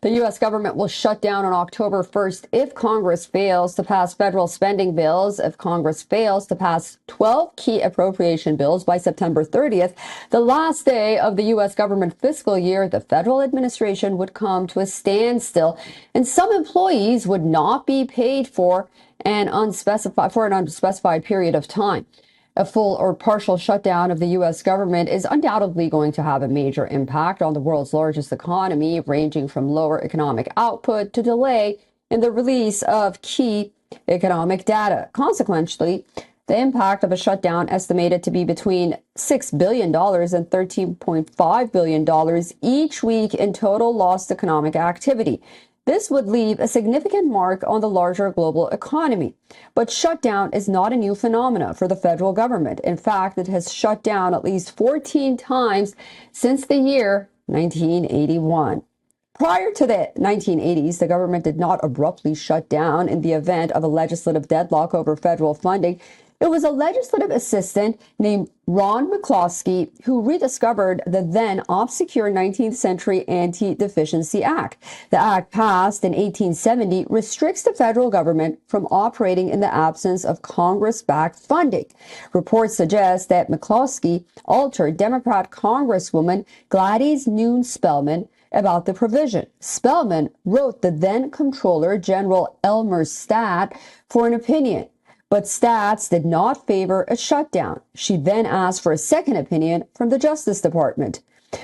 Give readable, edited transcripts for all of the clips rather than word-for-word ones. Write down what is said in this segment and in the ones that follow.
The U.S. government will shut down on October 1st if Congress fails to pass federal spending bills. If Congress fails to pass 12 key appropriation bills by September 30th, the last day of the U.S. government fiscal year, the federal administration would come to a standstill, and some employees would not be paid for an unspecified period of time. A full or partial shutdown of the U.S. government is undoubtedly going to have a major impact on the world's largest economy, ranging from lower economic output to delay in the release of key economic data. Consequently, the impact of a shutdown estimated to be between $6 billion and $13.5 billion each week in total lost economic activity. This would leave a significant mark on the larger global economy. But shutdown is not a new phenomenon for the federal government. In fact, it has shut down at least 14 times since the year 1981. Prior to the 1980s, the government did not abruptly shut down in the event of a legislative deadlock over federal funding. It was a legislative assistant named Ron McCloskey who rediscovered the then obscure 19th Century Anti-Deficiency Act. The act, passed in 1870, restricts the federal government from operating in the absence of Congress-backed funding. Reports suggest that McCloskey altered Democrat Congresswoman Gladys Noon Spellman about the provision. Spellman wrote the then Comptroller General Elmer Stadt for an opinion, but Stats did not favor a shutdown. She then asked for a second opinion from the Justice Department.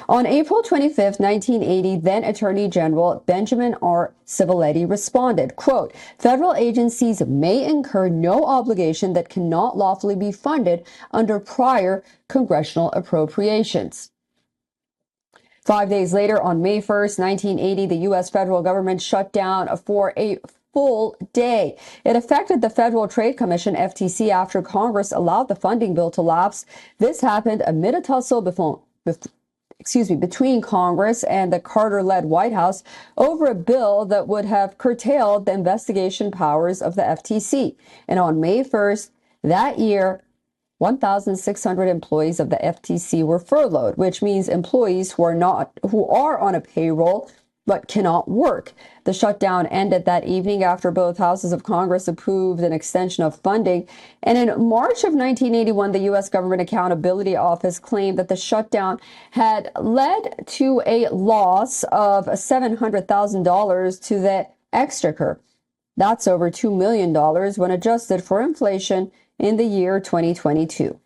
On April 25, 1980, then Attorney General Benjamin R. Civiletti responded, quote, "Federal agencies may incur no obligation that cannot lawfully be funded under prior congressional appropriations." 5 days later, on May 1st, 1980, the U.S. federal government shut down for a full day. It affected the Federal Trade Commission, FTC, after Congress allowed the funding bill to lapse. This happened amid a tussle between Congress and the Carter-led White House over a bill that would have curtailed the investigation powers of the FTC. And on May 1st that year, 1,600 employees of the FTC were furloughed, which means employees who are on a payroll but cannot work. The shutdown ended that evening after both houses of Congress approved an extension of funding. And in March of 1981, the U.S. Government Accountability Office claimed that the shutdown had led to a loss of $700,000 to the exchequer. That's over $2 million when adjusted for inflation in the year 2022.